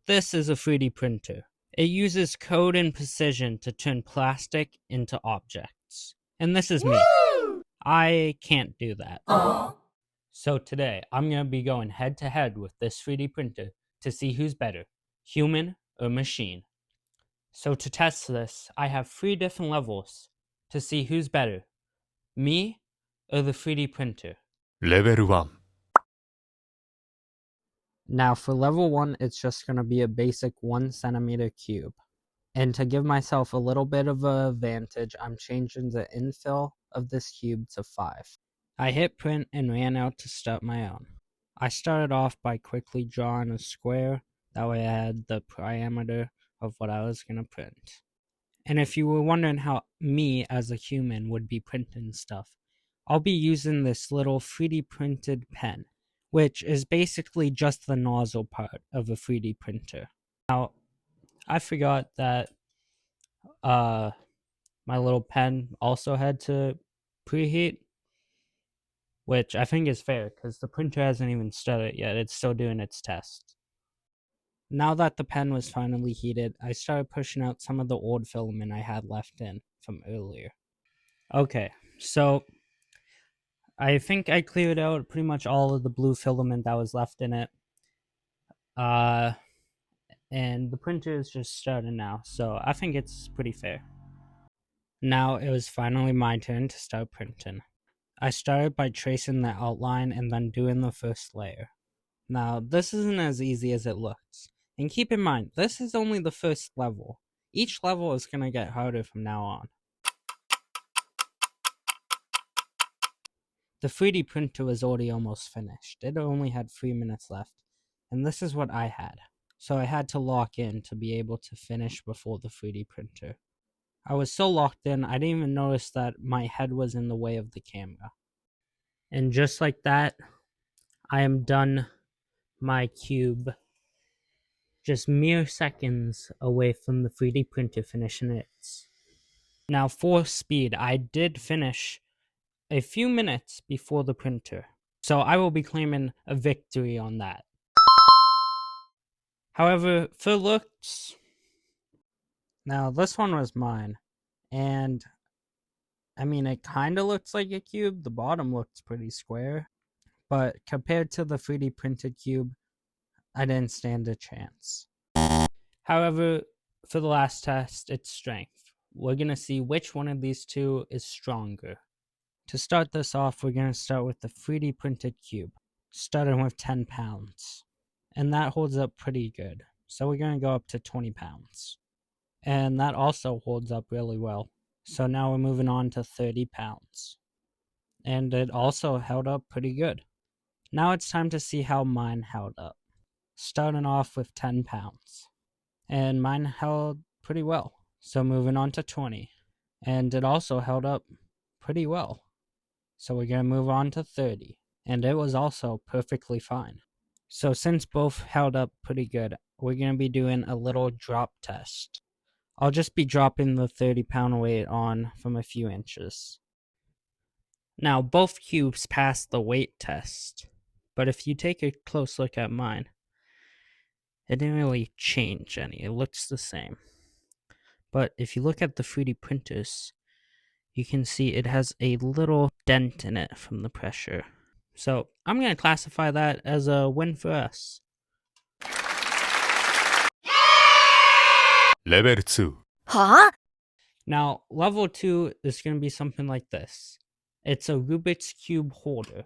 This is a 3D printer. It uses code and precision to turn plastic into objects. And this is me. I can't do that. So today, I'm going to be going head to head with this 3D printer to see who's better, human or machine. So to test this, I have 3 different levels to see who's better, me or the 3D printer. Level 1 Now for level 1, it's just going to be a basic 1 centimeter cube. And to give myself a little bit of an advantage, I'm changing the infill of this cube to 5. I hit print and ran out to start my own. I started off by quickly drawing a square, that way I had the diameter of what I was going to print. And if you were wondering how me as a human would be printing stuff, I'll be using this little 3D printed pen, which is basically just the nozzle part of a 3D printer. Now, I forgot that my little pen also had to preheat, which I think is fair because the printer hasn't even started yet. It's still doing its test. Now that the pen was finally heated, I started pushing out some of the old filament I had left in from earlier. Okay, so I think I cleared out pretty much all of the blue filament that was left in it. And the printer is just starting now, so I think it's pretty fair. Now it was finally my turn to start printing. I started by tracing the outline and then doing the first layer. Now, this isn't as easy as it looks. And keep in mind, this is only the first level. Each level is going to get harder from now on. The 3D printer was already almost finished. It only had 3 minutes left. And this is what I had. So I had to lock in to be able to finish before the 3D printer. I was so locked in, I didn't even notice that my head was in the way of the camera. And just like that, I am done my cube. Just mere seconds away from the 3D printer finishing its. Now for speed, I did finish a few minutes before the printer, so I will be claiming a victory on that. However, for looks, now this one was mine, and I mean it kind of looks like a cube. The bottom looks pretty square, but compared to the 3D printed cube, I didn't stand a chance. However, for the last test, it's strength. We're going to see which one of these two is stronger. To start this off, we're going to start with the 3D printed cube, starting with 10 pounds. And that holds up pretty good. So we're going to go up to 20 pounds. And that also holds up really well. So now we're moving on to 30 pounds. And it also held up pretty good. Now it's time to see how mine held up. Starting off with 10 pounds. And mine held pretty well. So moving on to 20. And it also held up pretty well. So we're going to move on to 30. And it was also perfectly fine. So since both held up pretty good, we're going to be doing a little drop test. I'll just be dropping the 30-pound weight on from a few inches. Now both cubes passed the weight test. But if you take a close look at mine, it didn't really change any. It looks the same. But if you look at the 3D printers, you can see it has a little dent in it from the pressure. So I'm going to classify that as a win for us. Level 2 Huh? Now, level 2 is going to be something like this. It's a Rubik's Cube holder.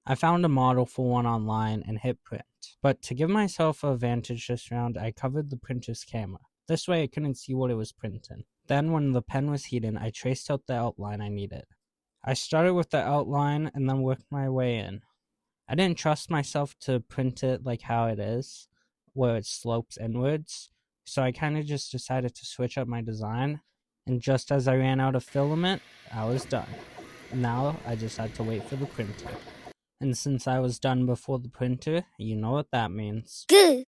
I found a model for one online and hit print. But to give myself an advantage this round, I covered the printer's camera. This way I couldn't see what it was printing. Then when the pen was heating, I traced out the outline I needed. I started with the outline and then worked my way in. I didn't trust myself to print it like how it is, where it slopes inwards, so I kind of just decided to switch up my design, and just as I ran out of filament, I was done. Now I just had to wait for the printer. And since I was done before the printer, you know what that means. Good.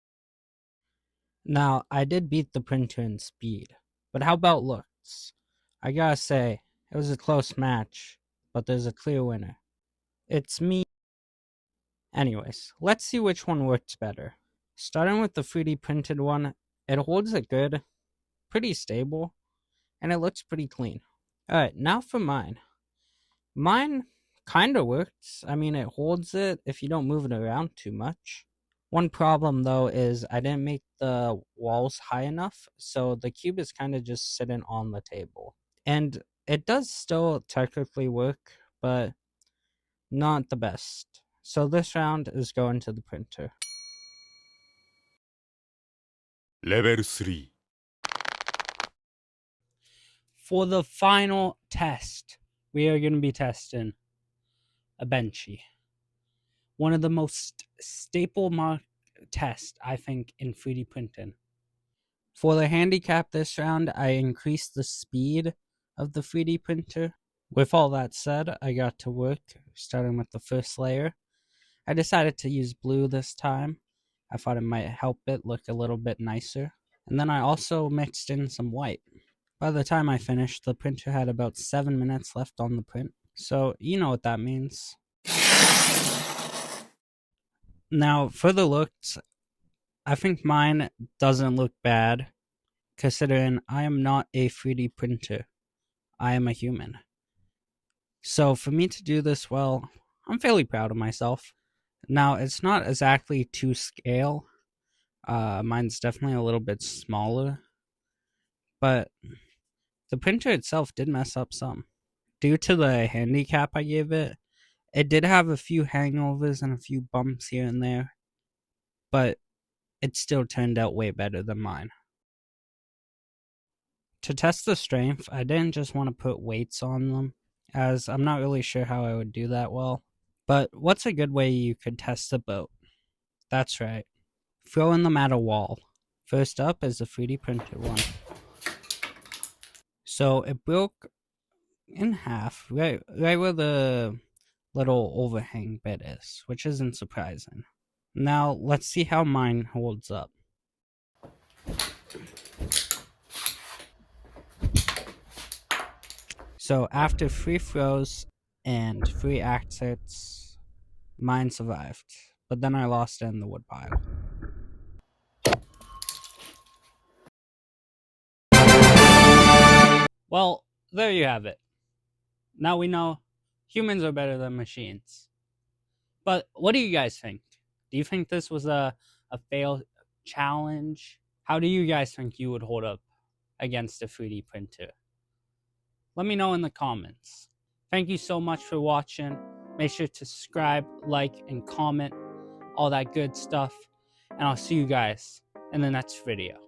Now, I did beat the printer in speed, but how about looks? I gotta say, It was a close match, but there's a clear winner. It's me. Anyways, let's see which one works better. Starting with the 3D printed one, it holds it good, pretty stable, and it looks pretty clean. Alright, now for mine. Mine kinda works. I mean, it holds it if you don't move it around too much. One problem though is I didn't make the walls high enough, so the cube is kind of just sitting on the table. And it does still technically work, but not the best. So this round is going to the printer. レベル3 For the final test, we are going to be testing a Benchy. One of the most staple mark tests, I think, in 3D printing. For the handicap this round, I increased the speed of the 3D printer. With all that said, I got to work, starting with the first layer. I decided to use blue this time. I thought it might help it look a little bit nicer. And then I also mixed in some white. By the time I finished, the printer had about 7 minutes left on the print. So, you know what that means. Now, for the looks, I think mine doesn't look bad, considering I am not a 3D printer. I am a human. So for me to do this well, I'm fairly proud of myself. Now, it's not exactly to scale. Mine's definitely a little bit smaller. But the printer itself did mess up some. Due to the handicap I gave it, it did have a few hangovers and a few bumps here and there. But it still turned out way better than mine. To test the strength, I didn't just want to put weights on them, as I'm not really sure how I would do that well. But what's a good way you could test the boat? That's right. Throwing them at a wall. First up is the 3D printed one. So it broke in half, right where the little overhang bit is, which isn't surprising. Now let's see how mine holds up. So after 3 throws and 3 exits, mine survived. But then I lost it in the wood pile. Well, there you have it. Now we know humans are better than machines. But what do you guys think? Do you think this was a fail challenge? How do you guys think you would hold up against a 3D printer? Let me know in the comments. Thank you so much for watching. Make sure to subscribe, like, and comment, all that good stuff. And I'll see you guys in the next video.